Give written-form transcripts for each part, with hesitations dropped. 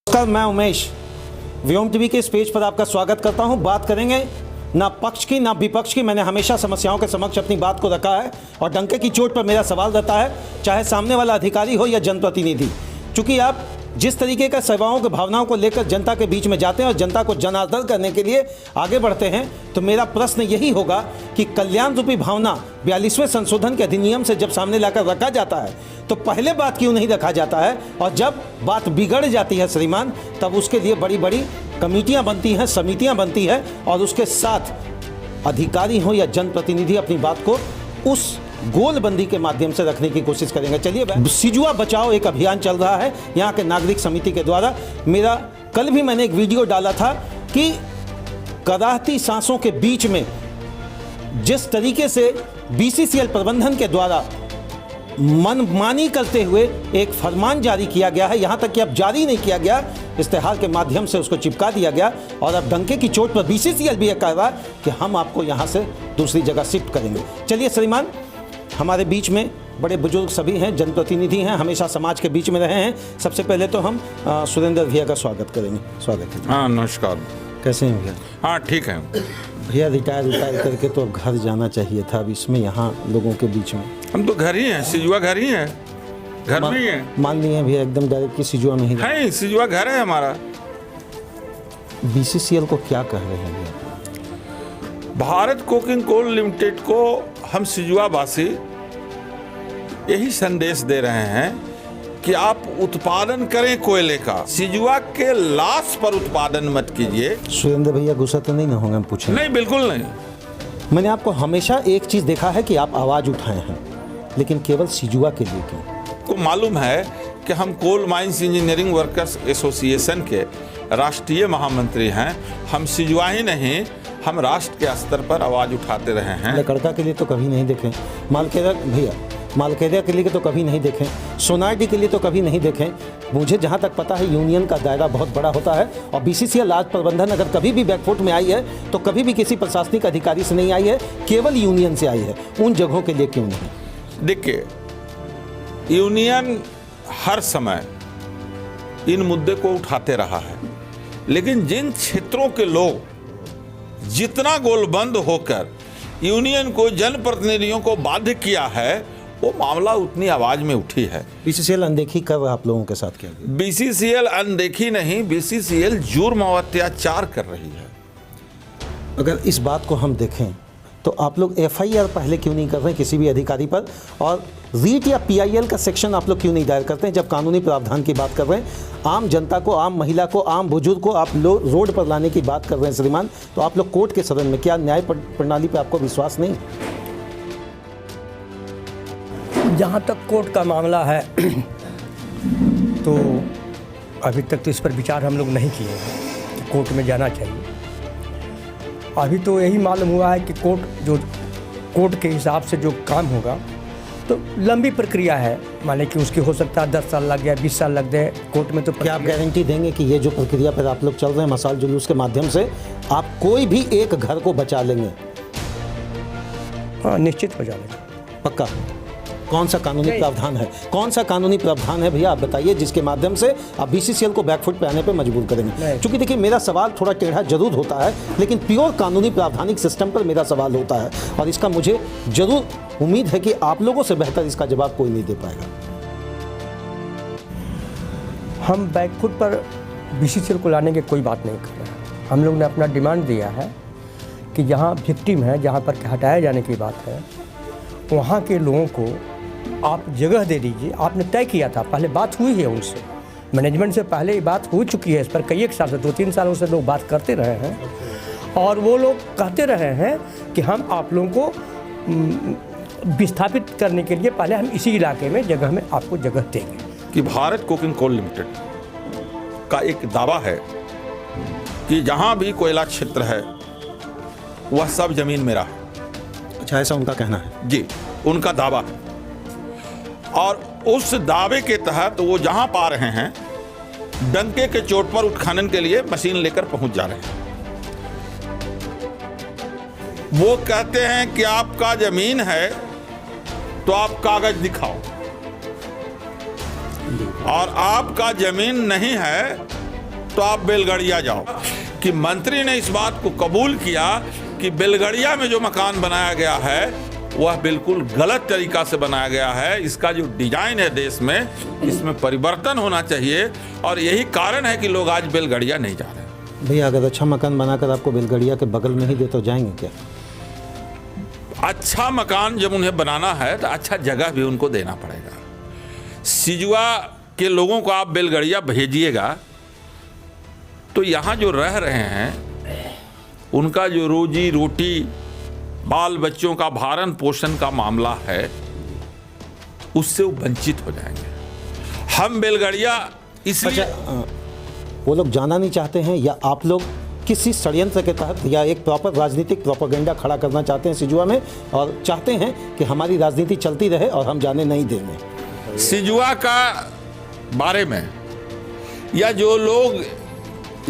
नमस्कार, मैं उमेश व्योम टीवी के इस पेज पर आपका स्वागत करता हूं। बात करेंगे ना पक्ष की ना विपक्ष की। मैंने हमेशा समस्याओं के समक्ष अपनी बात को रखा है और डंके की चोट पर मेरा सवाल रहता है, चाहे सामने वाला अधिकारी हो या जनप्रतिनिधि। चूंकि आप जिस तरीके का सेवाओं की भावनाओं को लेकर जनता के बीच में जाते हैं और जनता को जन आदर करने के लिए आगे बढ़ते हैं, तो मेरा प्रश्न यही होगा कि कल्याण रूपी भावना 42वें संशोधन के अधिनियम से जब सामने लाकर रखा जाता है तो पहले बात क्यों नहीं रखा जाता है, और जब बात बिगड़ जाती है श्रीमान, तब उसके लिए बड़ी बड़ी कमेटियां बनती हैं, समितियां बनती है और उसके साथ अधिकारी हो या जनप्रतिनिधि अपनी बात को उस गोलबंदी के माध्यम से रखने की कोशिश करेंगे। चलिए, सिजुआ बचाओ एक अभियान चल रहा है यहाँ के नागरिक समिति के द्वारा। कल भी मैंने एक वीडियो डाला था कि कराहती सांसों के बीच में जिस तरीके से बीसीसीएल प्रबंधन के द्वारा मनमानी करते हुए एक फरमान जारी किया गया है, यहाँ तक कि अब जारी नहीं किया गया, इश्तेहार के माध्यम से उसको चिपका दिया गया और अब डंके की चोट पर बीसीसीएल भी यह कह रहा है कि हम आपको यहाँ से दूसरी जगह शिफ्ट करेंगे। चलिए श्रीमान, हमारे बीच में बड़े बुजुर्ग सभी हैं, जनप्रतिनिधि हैं, हमेशा समाज के बीच में रहे हैं। सबसे पहले तो हम सुरेंद्र भैया का स्वागत करेंगे। स्वागत है। हाँ, नमस्कार। कैसे हैं भैया? हाँ, ठीक है भैया। रिटायर करके तो अब घर जाना चाहिए था, अब इसमें यहाँ लोगों के बीच में हम तो घर ही हैं, सिजुआ घर ही है, घर में ही है। मान लिए भैया एकदम डायरेक्ट कि सिजुआ में ही है, सिजुआ घर है हमारा। बीसीसीएल को क्या कह रहे हैं भैया? भारत कोकिंग कोल लिमिटेड को हम सिजुआ वासी यही संदेश दे रहे हैं कि आप उत्पादन करें कोयले का, सिजुआ के लाश पर उत्पादन मत कीजिए। सुरेंद्र भैया गुस्सा तो नहीं ना होंगे हम पूछें? नहीं, बिल्कुल नहीं। मैंने आपको हमेशा एक चीज देखा है कि आप आवाज उठाए हैं, लेकिन केवल सिजुआ के लिए क्यों? को मालूम है कि हम coal mines engineering workers association के राष्ट्रीय महामंत्री हैं। हम सिजुआ ही नहीं, हम राष्ट्र के स्तर पर आवाज उठाते रहे हैं। लकड़का के लिए तो कभी नहीं देखें, मालखेड़ा के लिए तो कभी नहीं देखें, सोनारडी के लिए तो कभी नहीं देखें। मुझे जहां तक पता है यूनियन का दायरा बहुत बड़ा होता है और बीसीसीएल आज प्रबंधन अगर कभी भी बैकफुट में आई है तो कभी भी किसी प्रशासनिक अधिकारी से नहीं आई है, केवल यूनियन से आई है। उन जगहों के लिए क्यों नहीं? देखिए, यूनियन हर समय इन मुद्दे को उठाते रहा है, लेकिन जिन क्षेत्रों के लोग जितना गोलबंद होकर यूनियन को जनप्रतिनिधियों को बाध्य किया है, वो मामला उतनी आवाज में उठी है। बीसीसीएल अनदेखी कर रहा आप लोगों के साथ क्या? बीसीसीएल अनदेखी नहीं, बीसीसीएल जुर्म और अत्याचार कर रही है। अगर इस बात को हम देखें तो आप लोग एफआईआर पहले क्यों नहीं कर रहे हैं किसी भी अधिकारी पर, और रीट या पीआईएल का सेक्शन आप लोग क्यों नहीं दायर करते हैं जब कानूनी प्रावधान की बात कर रहे हैं? आम जनता को, आम महिला को, आम बुजुर्ग को आप लोग रोड पर लाने की बात कर रहे हैं श्रीमान, तो आप लोग कोर्ट के सदन में, क्या न्याय प्रणाली पर आपको विश्वास नहीं? जहाँ तक कोर्ट का मामला है तो अभी तक तो इस पर विचार हम लोग नहीं किए हैं कि कोर्ट में जाना चाहिए। अभी तो यही मालूम हुआ है कि कोर्ट के हिसाब से जो काम होगा तो लंबी प्रक्रिया है, माने कि उसकी हो सकता है 10 साल लग गया, 20 साल लग गए कोर्ट में। तो क्या आप गारंटी देंगे कि ये जो प्रक्रिया पर आप लोग चल रहे हैं मसाल जुलूस के माध्यम से, आप कोई भी एक घर को बचा लेंगे? हाँ, निश्चित बचा लेंगे, पक्का। कौन सा कानूनी प्रावधान है, कौन सा कानूनी प्रावधान है भैया आप बताइए, जिसके माध्यम से आप बीसीसीएल को बैकफुट पे आने पे मजबूर करेंगे? क्योंकि देखिए, मेरा सवाल थोड़ा टेढ़ा जरूर होता है, लेकिन प्योर कानूनी प्रावधानिक सिस्टम पर मेरा सवाल होता है और इसका मुझे जरूर उम्मीद है कि आप लोगों से बेहतर इसका जवाब कोई नहीं दे पाएगा। हम बैकफुट पर बीसीसीएल को लाने की कोई बात नहीं कर रहे हैं। हम लोग ने अपना डिमांड दिया है कि जहाँ विक्टिम है, जहाँ पर हटाए जाने की बात है, वहाँ के लोगों को आप जगह दे दीजिए। आपने तय किया था, पहले बात हुई है उनसे, मैनेजमेंट से पहले ही बात हो चुकी है इस पर, कई एक साल से, 2-3 सालों से लोग बात करते रहे हैं और वो लोग कहते रहे हैं कि हम आप लोगों को विस्थापित करने के लिए पहले हम इसी इलाके में जगह में आपको जगह देंगे। कि भारत कोकिंग कोल लिमिटेड का एक दावा है कि जहां भी कोयला क्षेत्र है वह सब जमीन मेरा है। अच्छा, ऐसा उनका कहना है? जी, उनका दावा है और उस दावे के तहत वो जहां पा रहे हैं डंके के चोट पर उत्खनन के लिए मशीन लेकर पहुंच जा रहे हैं। वो कहते हैं कि आपका जमीन है तो आप कागज दिखाओ, और आपका जमीन नहीं है तो आप बेलगड़िया जाओ। कि मंत्री ने इस बात को कबूल किया कि बेलगड़िया में जो मकान बनाया गया है वह बिल्कुल गलत तरीका से बनाया गया है, इसका जो डिजाइन है देश में, इसमें परिवर्तन होना चाहिए, और यही कारण है कि लोग आज बेलगड़िया नहीं जा रहे। भैया अगर अच्छा मकान बनाकर आपको बेलगड़िया के बगल में ही दे तो जाएंगे क्या? अच्छा मकान जब उन्हें बनाना है तो अच्छा जगह भी उनको देना पड़ेगा। सिजुआ के लोगों को आप बेलगड़िया भेजिएगा तो यहाँ जो रह रहे हैं उनका जो रोजी रोटी, बाल बच्चों का भरण पोषण का मामला है, उससे वो वंचित हो जाएंगे। हम बेलगड़िया इसलिए वो लोग जाना नहीं चाहते हैं या आप लोग किसी षड्यंत्र के तहत या एक प्रॉपर राजनीतिक प्रोपेगेंडा खड़ा करना चाहते हैं सिजुआ में और चाहते हैं कि हमारी राजनीति चलती रहे और हम जाने नहीं देंगे? सिजुआ का बारे में या जो लोग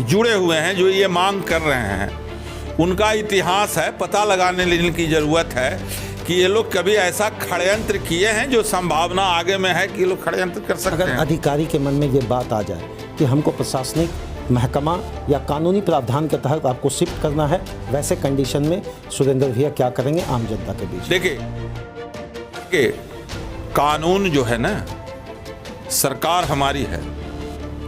जुड़े हुए हैं, जो ये मांग कर रहे हैं, उनका इतिहास है, पता लगाने लेने की ज़रूरत है कि ये लोग कभी ऐसा षड्यंत्र किए हैं जो संभावना आगे में है कि ये लोग षड्यंत्र कर सकते अगर हैं। अधिकारी के मन में ये बात आ जाए कि हमको प्रशासनिक महकमा या कानूनी प्रावधान के तहत आपको शिफ्ट करना है, वैसे कंडीशन में सुरेंद्र भैया क्या करेंगे आम जनता के बीच? देखिए, कानून जो है ना, सरकार हमारी है।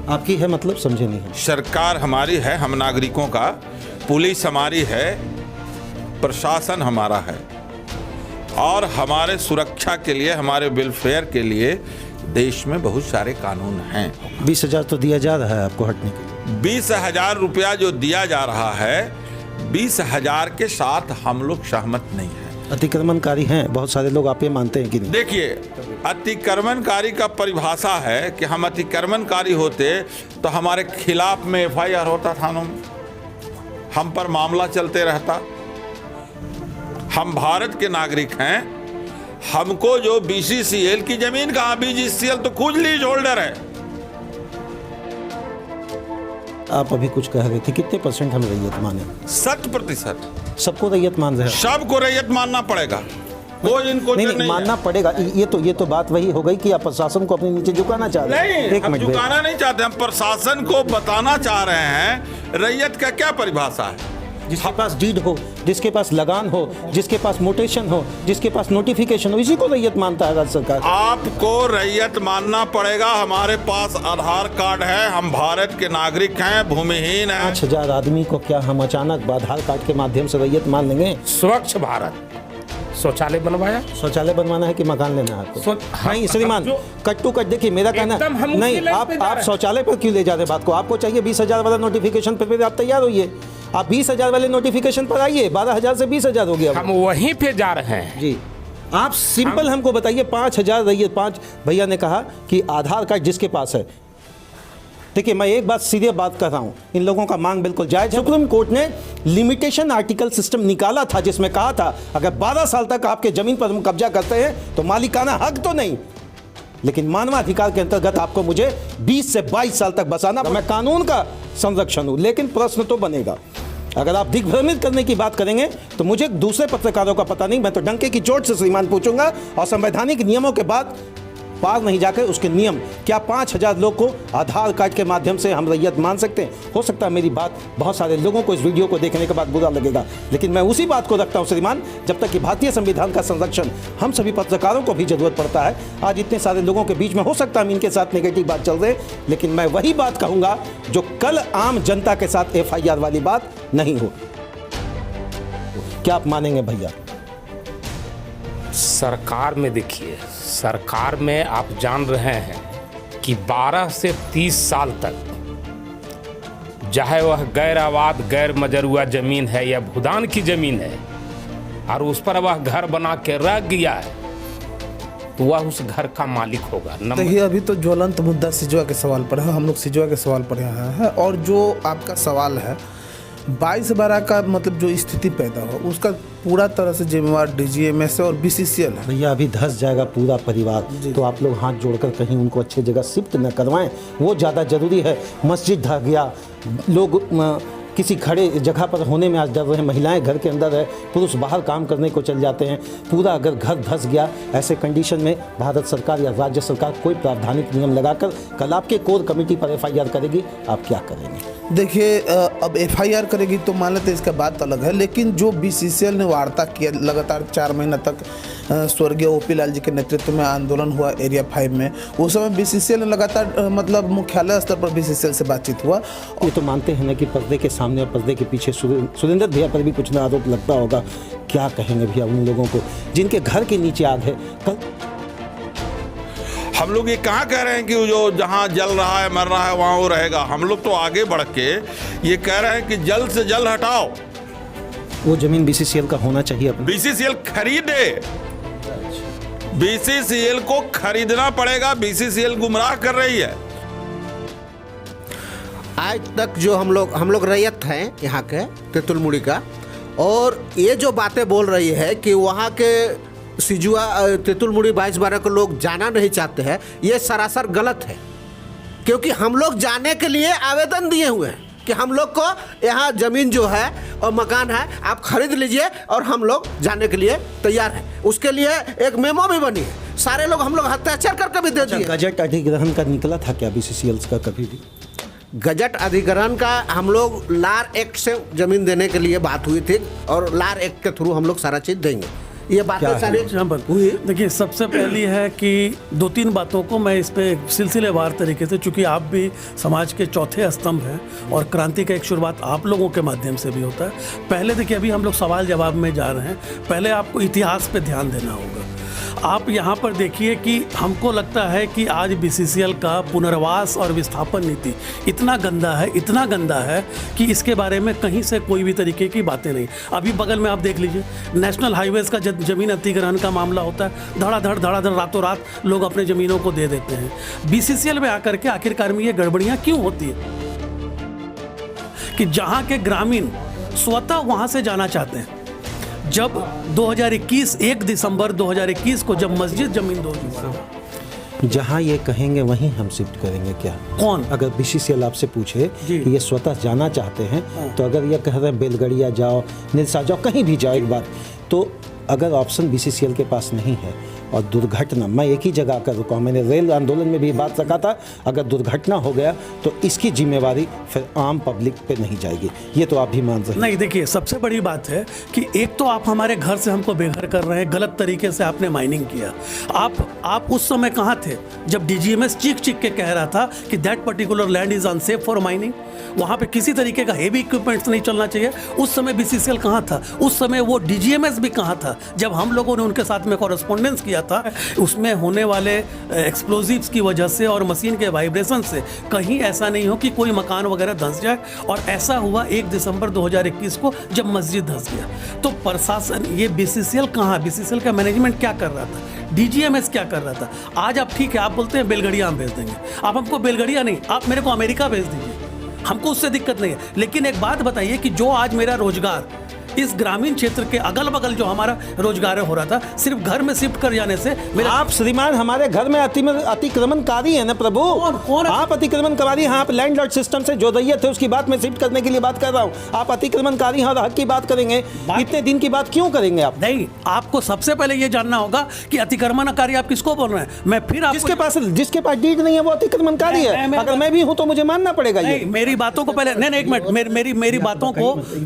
आपकी है मतलब समझे नहीं हम। सरकार हमारी है, हम नागरिकों का, पुलिस हमारी है, प्रशासन हमारा है, और हमारे सुरक्षा के लिए, हमारे वेलफेयर के लिए देश में बहुत सारे कानून हैं। 20,000 तो दिया जा रहा है आपको हटने के लिए। 20,000 रुपया जो दिया जा रहा है, 20,000 के साथ हम लोग सहमत नहीं हैं। अतिक्रमणकारी हैं बहुत सारे लोग, आप ये मानते हैं कि नहीं? देखिए, अतिक्रमणकारी का परिभाषा है कि हम अतिक्रमणकारी होते तो हमारे खिलाफ में FIR होता थानों में, हम पर मामला चलते रहता। हम भारत के नागरिक हैं, हमको जो BCCL की जमीन, कहाँ BCCL तो खुद लीज होल्डर है। आप अभी कुछ कह रहे थे, कितने % हम रैयत माने? 100%। सबको रैयत मान रहे हैं? सबको रैयत मानना पड़ेगा, कोई इनको नहीं मानना पड़ेगा। ये तो बात वही हो गई कि आप प्रशासन को अपने नीचे झुकाना चाह रहे हैं। नहीं, हम झुकाना नहीं चाहते, हम प्रशासन को बताना चाह रहे हैं रैयत का क्या परिभाषा है। जिसके पास डीड हो, जिसके पास लगान हो, जिसके पास मोटेशन हो, जिसके पास नोटिफिकेशन हो, इसी को रैयत मानता है राज्य सरकार। आपको रैयत मानना पड़ेगा। हमारे पास आधार कार्ड है, हम भारत के नागरिक हैं, भूमिहीन हैं। 5,000 आदमी को क्या हम अचानक आधार कार्ड के माध्यम से रैयत मान लेंगे? स्वच्छ भारत शौचालय बनवाया। शौचालय बनवाना है कि मकान लेना है आपको? नहीं श्रीमान, कट टू कट देखिए, मेरा कहना नहीं, आप शौचालय पर क्यों ले जा रहे बात को? आपको चाहिए 20,000 वाला नोटिफिकेशन पर, आप तैयार होइए, आप 20,000 वाले नोटिफिकेशन पर आइए। 12,000 से 20,000 हो गया। हम वहीं पे जा रहे हैं जी। आप सिंपल हमको बताइए, 5,000 रैयत, 5 भैया ने कहा कि आधार कार्ड जिसके पास है। देखिए, मैं एक बात सीधे बात कर रहा हूं, इन लोगों का मांग बिल्कुल जायज है। सुप्रीम कोर्ट ने लिमिटेशन आर्टिकल सिस्टम निकाला था जिसमें कहा था अगर 12 साल तक आपके जमीन पर हम कब्जा करते हैं तो मालिकाना हक तो नहीं, लेकिन मानवाधिकार के अंतर्गत आपको मुझे 20 से 22 साल तक बसाना। मैं कानून का संरक्षण हूं, लेकिन प्रश्न तो बनेगा। अगर आप दिग्भ्रमित करने की बात करेंगे तो मुझे दूसरे पत्रकारों का पता नहीं, मैं तो डंके की चोट से श्रीमान पूछूंगा, और संवैधानिक नियमों के बाद पार नहीं जाकर उसके नियम, क्या 5,000 लोग को आधार कार्ड के माध्यम से हम रैयत मान सकते हैं? हो सकता है मेरी बात बहुत सारे लोगों को इस वीडियो को देखने के बाद बुरा लगेगा, लेकिन मैं उसी बात को रखता हूं श्रीमान, जब तक कि भारतीय संविधान का संरक्षण हम सभी पत्रकारों को भी जरूरत पड़ता है। आज इतने सारे लोगों के बीच में हो सकता है इनके साथ नेगेटिव बात चल रही, लेकिन मैं वही बात कहूंगा जो कल आम जनता के साथ FIR वाली बात नहीं हो। क्या आप मानेंगे भैया? सरकार में देखिए, सरकार में आप जान रहे हैं कि 12 से 30 साल तक, चाहे वह गैर आबाद गैर मजरूआ जमीन है या भूदान की जमीन है, और उस पर वह घर बना के रख गया है, तो वह उस घर का मालिक होगा। देखिए, अभी तो ज्वलंत मुद्दा सिजुआ के सवाल पर है, हम लोग सिजुआ के सवाल पर यहाँ है, और जो आपका सवाल है 22/12 का मतलब जो स्थिति पैदा हो उसका पूरा तरह से जिम्मेवार DGMS और BCCL है। भैया अभी धस जाएगा पूरा परिवार, तो आप लोग हाथ जोड़कर कहीं उनको अच्छी जगह शिफ्ट न करवाएं, वो ज़्यादा जरूरी है। मस्जिद ढह गया, लोग किसी खड़े जगह पर होने में आज डर रहे हैं। महिलाएं घर के अंदर है, पुरुष बाहर काम करने को चल जाते हैं। पूरा अगर घर धंस गया, ऐसे कंडीशन में भारत सरकार या राज्य सरकार कोई प्रावधानिक नियम लगाकर कल आपके कोर कमेटी पर FIR करेगी, आप क्या करेंगे? देखिए, अब FIR करेगी तो मान लेते इसका बात अलग है, लेकिन जो BCCL ने वार्ता किया लगातार 4 महीना तक, स्वर्गीय OP लाल जी के नेतृत्व में आंदोलन हुआ एरिया 5 में, उस समय BCCL ने लगातार मतलब मुख्यालय स्तर पर BCCL से बातचीत हुआ। ये तो मानते हैं ना कि पर्दे के सामने और पर्दे के पीछे सुरेंद्र भैया पर भी कुछ ना आरोप लगता होगा। क्या कहेंगे भैया उन लोगों को जिनके घर के नीचे आग है? कल हम लोग ये कहाँ कह रहे हैं कि जो जहाँ जल रहा है मर रहा है वहाँ वो रहेगा। हम लोग तो आगे बढ़ के ये कह रहे हैं कि जल्द से जल्द हटाओ। वो जमीन BCCL का होना चाहिए अपना। BCCL खरीदे, BCCL को खरीदना पड़ेगा। BCCL गुमराह कर रही है। आज तक जो हम लोग रैयत हैं यहाँ के तेतुलमुड़ी का, और ये जो बातें बोल रही है कि वहाँ के सिजुआ तेतुलमुड़ी 22-12 को लोग जाना नहीं चाहते हैं, ये सरासर गलत है। क्योंकि हम लोग जाने के लिए आवेदन दिए हुए हैं कि हम लोग को यहाँ ज़मीन जो है और मकान है आप खरीद लीजिए, और हम लोग जाने के लिए तैयार हैं। उसके लिए एक मेमो भी बनी है, सारे लोग हम लोग हस्ताक्षर करके भी दे दिए। गजट अधिग्रहण का निकला था क्या BCCL का कभी भी? गजट अधिग्रहण का हम लोग लार एक्ट से ज़मीन देने के लिए बात हुई थी, और लार एक्ट के थ्रू हम लोग सारा चीज़ देंगे। ये बातें सारी हुई। देखिए, सबसे पहली है कि 2-3 बातों को मैं इस पे सिलसिलेवार तरीके से, चूंकि आप भी समाज के चौथे स्तंभ हैं और क्रांति का एक शुरुआत आप लोगों के माध्यम से भी होता है। पहले देखिए, अभी हम लोग सवाल जवाब में जा रहे हैं, पहले आपको इतिहास पे ध्यान देना होगा। आप यहाँ पर देखिए कि हमको लगता है कि आज BCCL का पुनर्वास और विस्थापन नीति इतना गंदा है कि इसके बारे में कहीं से कोई भी तरीके की बातें नहीं। अभी बगल में आप देख लीजिए, नेशनल हाईवेज़ का ज़मीन अधिग्रहण का मामला होता है, धड़ाधड़ रातों रात लोग अपने ज़मीनों को दे देते हैं। BCCL में आकर के आखिरकार में ये गड़बड़ियाँ क्यों होती है कि जहाँ के ग्रामीण स्वतः वहाँ से जाना चाहते हैं। जब 2021 1 दिसंबर 2021 को जब मस्जिद जमीन दो, जहाँ ये कहेंगे वहीं हम शिफ्ट करेंगे क्या? कौन? अगर BCCL आपसे पूछे कि ये स्वतः जाना चाहते हैं, तो अगर ये कह रहे हैं बेलगड़िया जाओ, निरसा जाओ, कहीं भी जाओ एक बार, तो अगर ऑप्शन BCCL के पास नहीं है और दुर्घटना, मैं एक ही जगह आकर रुका हूँ, मैंने रेल आंदोलन में भी बात रखा था, अगर दुर्घटना हो गया तो इसकी जिम्मेवारी फिर आम पब्लिक पे नहीं जाएगी। ये तो आप भी मान रहे हैं। नहीं, देखिए, सबसे बड़ी बात है कि एक तो आप हमारे घर से हमको बेघर कर रहे हैं, गलत तरीके से आपने माइनिंग किया। आप उस समय कहाँ थे जब DGMS चीख के कह रहा था कि that particular land is unsafe for mining? वहाँ पे किसी तरीके का हेवी इक्विपमेंट्स नहीं चलना चाहिए। उस समय BCCL कहाँ था? उस समय वो DGMS भी कहाँ था जब हम लोगों ने उनके साथ में कॉरेस्पॉन्डेंस किया था? उसमें होने वाले एक्सप्लोजिव्स की वजह से और मशीन के वाइब्रेशन से कहीं ऐसा नहीं हो कि कोई मकान वगैरह धंस जाए, और ऐसा हुआ 1 दिसंबर 2021 को जब मस्जिद धंस गया। तो प्रशासन, ये BCCL कहाँ, BCCL का मैनेजमेंट क्या कर रहा था, DGMS क्या कर रहा था? आज आप ठीक है, आप बोलते हैं बेलगड़िया हम भेज देंगे, आप हमको बेलगड़िया नहीं, आप मेरे को अमेरिका भेज दीजिए, हमको उससे दिक्कत नहीं है। लेकिन एक बात बताइए कि जो आज मेरा रोजगार इस ग्रामीण क्षेत्र के अगल बगल जो हमारा रोजगार हो रहा था, सिर्फ घर में शिफ्ट कर जाने से मेरा। आप श्रीमान हमारे घर में अतिक्रमणकारी है ना प्रभु? कौन है? आप अतिक्रमणकारी हैं। आप लैंडलॉर्ड सिस्टम से जो दैयत है उसकी बात मैं शिफ्ट करने के लिए बात कर रहा हूँ। आप अतिक्रमणकारी हैं और हक की बात करेंगे, इतने दिन की बात क्यों करेंगे आप? नहीं, आपको सबसे पहले ये जानना होगा कि अतिक्रमणकारी आप किसको बोल रहे हैं। मैं फिर जिसके पास डीड नहीं है वो अतिक्रमणकारी है। अगर मैं भी हूँ तो मुझे मानना पड़ेगा। ये मेरी बातों को पहले नहीं, एक मिनट,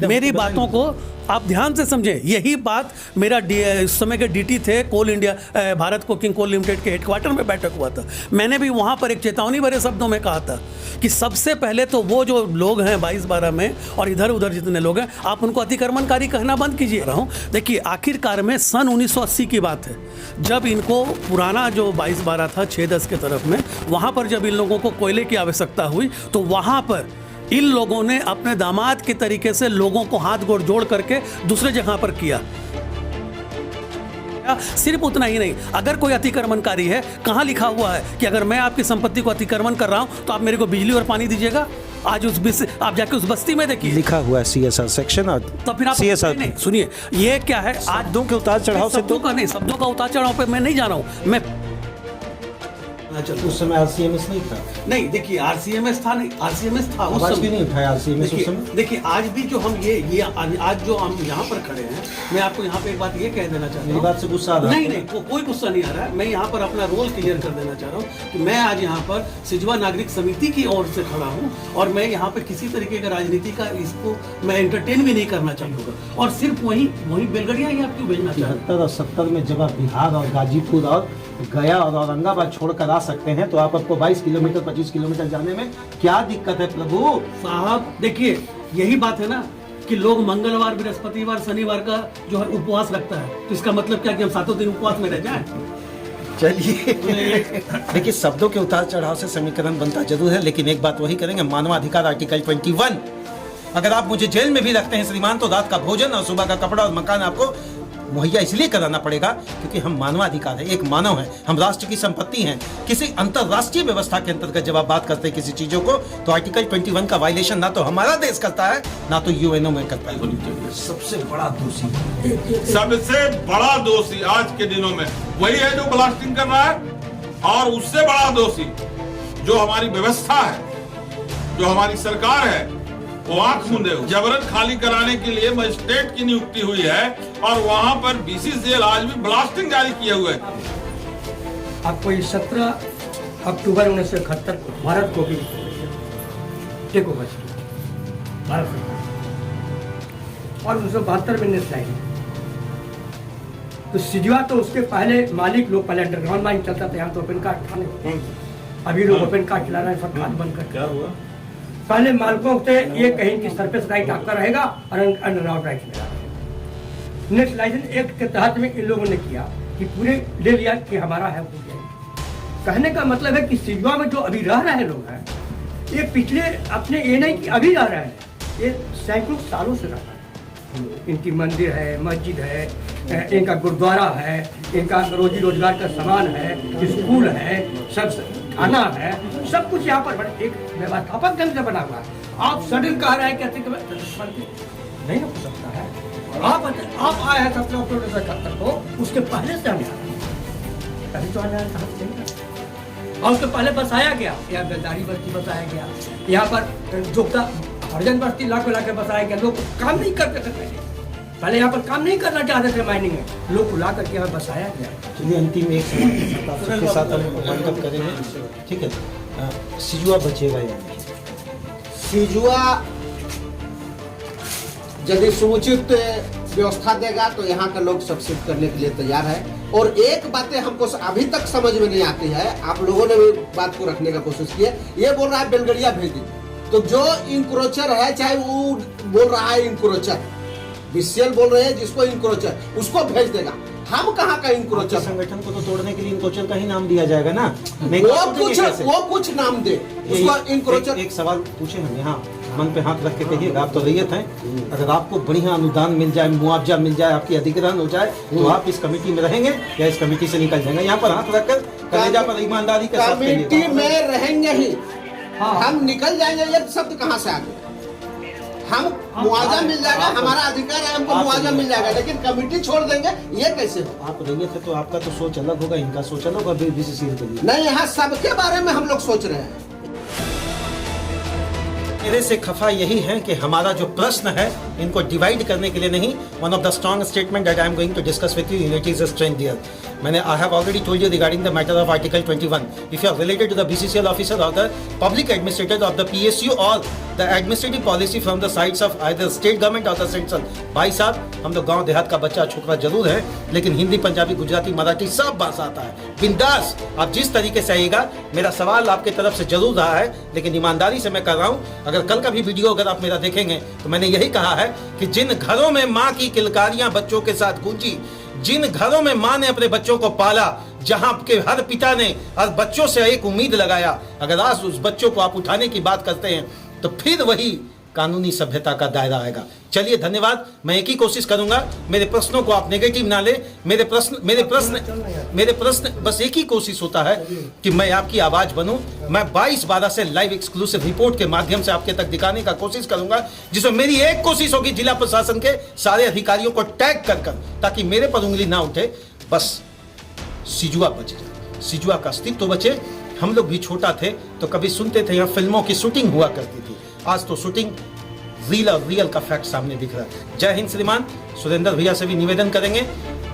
मेरी बातों को आप ध्यान से समझें। यही बात मेरा इस समय के DT थे Coal India Bharat Coking Coal Limited के हेडक्वार्टर में बैठक हुआ था। मैंने भी वहाँ पर एक चेतावनी भरे शब्दों में कहा था कि सबसे पहले तो वो जो लोग हैं 22-12 में और इधर उधर जितने लोग हैं, आप उनको अतिक्रमणकारी कहना बंद कीजिए। रहा हूँ, देखिए, आखिरकार में सन 1980 की बात है, जब इनको पुराना जो 22-12 था 6-10 के तरफ में, वहाँ पर जब इन लोगों को कोयले की आवश्यकता हुई तो वहाँ पर इन लोगों ने अपने दामाद के तरीके से लोगों को हाथ गोड़ जोड़ करके दूसरे जगह पर किया। सिर्फ उतना ही नहीं, अगर कोई अतिक्रमणकारी है, कहाँ लिखा हुआ है कि अगर मैं आपकी संपत्ति को अतिक्रमण कर रहा हूं तो आप मेरे को बिजली और पानी दीजिएगा? आज आप जाके उस बस्ती में देखिए, लिखा हुआ है CSR सेक्शन। और तो फिर आप नहीं, सुनिए, ये क्या है? आज शब्दों के उतार चढ़ाव से शब्दों का उतार चढ़ाव पे मैं नहीं जा रहा हूं। मैं चल उस समय आरसीएमएस नहीं था। नहीं, देखिए आरसीएमएस था, नहीं आरसीएमएस था उस आवाज समय। भी नहीं उठाया आरसीएमएस उस देखिए समय। देखिए, आज भी जो हम ये आज जो हम यहाँ पर खड़े हैं, मैं आपको यहाँ पे एक बात ये कह देना चाहता मेरी हूँ। बात से गुस्सा आ रहा है नहीं आपको? नहीं, कोई गुस्सा नहीं आ रहा है। मैं यहाँ पर अपना रोल क्लियर कर देना चाह रहा हूँ कि मैं आज यहाँ पर सिजवा नागरिक समिति की ओर से खड़ा हूँ और मैं यहाँ पे किसी तरीके का राजनीति का इसको मैं एंटरटेन भी नहीं करना चाहूँगा। और सिर्फ वही बेलगड़िया ही आप क्यों भेजना चाहते हैं? 73 और 70 में जब आप बिहार और गाजीपुर और गया और औरंगाबाद छोड़कर आ सकते हैं तो आपको 22 किलोमीटर 25 किलोमीटर जाने में क्या दिक्कत है प्रभु? साहब देखिए, यही बात है ना कि लोग मंगलवार, बृहस्पतिवार, शनिवार का जो है उपवास रखता है, तो इसका मतलब क्या कि हम 7 दिन उपवास में रह जाएं? चलिए देखिए, शब्दों के उतार चढ़ाव से समीकरण बनता जरूर है, लेकिन एक बात वही करेंगे, मानवाधिकार आर्टिकल 21। अगर आप मुझे जेल में भी रखते हैं श्रीमान तो रात का भोजन और सुबह का कपड़ा और मकान आपको मुहैया इसलिए कराना पड़ेगा क्योंकि हम मानवाधिकार है, एक मानव है, हम राष्ट्र की संपत्ति हैं। किसी अंतरराष्ट्रीय व्यवस्था के अंतर्गत जब आप बात करते हैं किसी चीजों को तो आर्टिकल 21 का वायलेशन ना तो हमारा देश करता है ना तो यूएनओ में करता है। सबसे बड़ा दोषी सबसे बड़ा दोषी आज के दिनों में वही है जो ब्लास्टिंग कर रहा है, और उससे बड़ा दोषी जो हमारी व्यवस्था है, जो हमारी सरकार है, वो आंख मूंदे जबरन खाली कराने के लिए मजिस्ट्रेट की नियुक्ति हुई है और वहां पर बीसीसीएल आज भी ब्लास्टिंग जारी किए हुए है। आपको ये 17 अक्टूबर 1971 को भारत को भी टेक ओवर भारत सरकार और 1972 में नेशनलाइज। तो सिजवा तो उसके पहले मालिक लोग पहले अंडरग्राउंड माइनिंग चलता था, यहाँ तो ओपन कास्ट था नहीं। अभी लोग ओपन कास्ट चला रहे हैं, सब खाद बनकर। क्या हुआ? पहले मालिकों से ये कहीं कि सरफेस राइट आपका रहेगा और अंडरग्राउंड राइट मेरा। नेशनलाइजेशन एक्ट के तहत में इन लोगों ने किया कि पूरे ले लिया कि हमारा है हो गया। कहने का मतलब है कि सिजवा में जो अभी रह रहे लोग हैं, ये पिछले अपने ये नहीं कि अभी रह रहे हैं, ये सैकड़ों सालों से रह रहे हैं। इनकी मंदिर है, मस्जिद है, इनका गुरुद्वारा है, इनका रोजी रोजगार का सामान है, स्कूल है, सब खाना है, सब कुछ यहाँ पर एक व्यवस्थापक ढंग से बना हुआ है। आप सडन कह रहे हैं कहते नहीं हो सकता है। आप आए हैं 17 अक्टूबर 1971 को, उसके पहले से हम कभी तो आना और उसके पहले बसाया गया, यहाँ बेलदारी बस्ती बसाया गया, यहाँ पर जोगता हरिजन बस्ती लाके बसाया गया। लोग काम नहीं करते थे पहले यहाँ पर काम नहीं करना चाहते थे माइनिंग में, लोग को ला करके यहाँ बसाया गया। चलिए अंतिम एक सवाल के साथ हम वाइंड करेंगे, ठीक है? सिजुआ बचेगा या नहीं? सिजुआ यदि समुचित व्यवस्था देगा तो यहाँ का लोग सक्सेस करने के लिए तैयार है। और एक बातें हमको अभी तक समझ में नहीं आती है, आप लोगों ने भी बात को रखने का कोशिश की है। ये बोल रहा है बेलगड़िया भेज दीजिए, तो जो इंक्रोचर है, चाहे वो बोल रहा है इंक्रोचर, बीसीएल बोल रहे हैं जिसको इंक्रोचर, उसको भेज देगा। हम कहाँ का इंक्रोचर? संगठन को तो तोड़ने के लिए इंक्रोचर का ही नाम दिया जाएगा ना। वो कुछ नाम दे उसको इंक्रोचर। एक सवाल पूछे हम यहाँ, मन पे हाथ रख के कहिए, आप तो रैयत हैं, अगर आपको बढ़िया अनुदान मिल जाए, मुआवजा मिल जाए, आपकी अधिग्रहण हो जाए तो आप इस कमेटी में रहेंगे या इस कमेटी से निकल जाएंगे? यहाँ पर हाथ रखकर कलेजा पर ईमानदारी के साथ कमेटी में रहेंगे ही। हम निकल जाएंगे, ये शब्द कहाँ से आ गया? हम मुआवजा मिल जाएगा, हमारा अधिकार है, हमको मुआवजा मिल जाएगा, लेकिन कमेटी छोड़ देंगे, ये कैसे हो? आप रैयत थे तो आपका तो सोच अलग होगा, इनका सोच अलग होगा बीसीसीएल के लिए। नहीं, यहाँ सबके बारे में हम लोग सोच रहे हैं। मेरे से खफा यही है कि हमारा जो प्रश्न है इनको डिवाइड करने के लिए नहीं। One of the strong statement that I am going to discuss with you, unity is a strength there. मैंने I have already told you regarding the matter of article 21। If you are related to the BCCL officer और the public administrator of the PSU और the administrative policy from the sides of either state government और the central. भाई साहब, हम लोग गांव देहात का बच्चा छोकरा जरूर है, लेकिन हिंदी, पंजाबी, गुजराती, मराठी सब भाषा आता है। बिंदास आप जिस तरीके से आइएगा। मेरा सवाल आपके तरफ से जरूर रहा है, लेकिन ईमानदारी से मैं कर रहा हूँ। अगर कल का भी वीडियो अगर आप मेरा देखेंगे तो मैंने यही कहा है कि जिन घरों में माँ की किलकारियां बच्चों के साथ गूंजी, जिन घरों में माँ ने अपने बच्चों को पाला, जहां के हर पिता ने और बच्चों से एक उम्मीद लगाया, अगर आज उस बच्चों को आप उठाने की बात करते हैं तो फिर वही कानूनी सभ्यता का दायरा आएगा। चलिए धन्यवाद। मैं एक ही कोशिश करूंगा, मेरे प्रश्नों को आप नेगेटिव ना ले। मेरे प्रश्न बस एक ही कोशिश होता है कि मैं आपकी आवाज बनूं। मैं 22/12 से लाइव एक्सक्लूसिव रिपोर्ट के माध्यम से आपके तक दिखाने का कोशिश करूंगा, जिसमें मेरी एक कोशिश होगी जिला प्रशासन के सारे अधिकारियों को टैग कर ताकि मेरे पर उंगली ना उठे। बस सिजुआ बच जाए, सिजुआ का अस्तित्व बचे, हम लोग भी छोटा थे तो कभी सुनते थे यहाँ फिल्मों की शूटिंग हुआ करती थी, आज तो शूटिंग रियल का फैक्ट सामने दिख रहा है। जय हिंद श्रीमान। सुरेंद्र भैया से भी निवेदन करेंगे,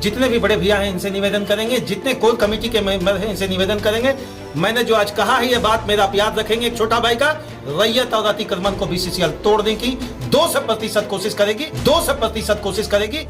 जितने भी बड़े भैया हैं इनसे निवेदन करेंगे, जितने कोर कमेटी के मेंबर हैं इनसे निवेदन करेंगे। मैंने जो आज कहा है ये बात मेरा आप याद रखेंगे। एक छोटा भाई का रैयत और अतिक्रमण को बीसीसीएल तोड़ने की 200% कोशिश करेगी, 200% कोशिश करेगी।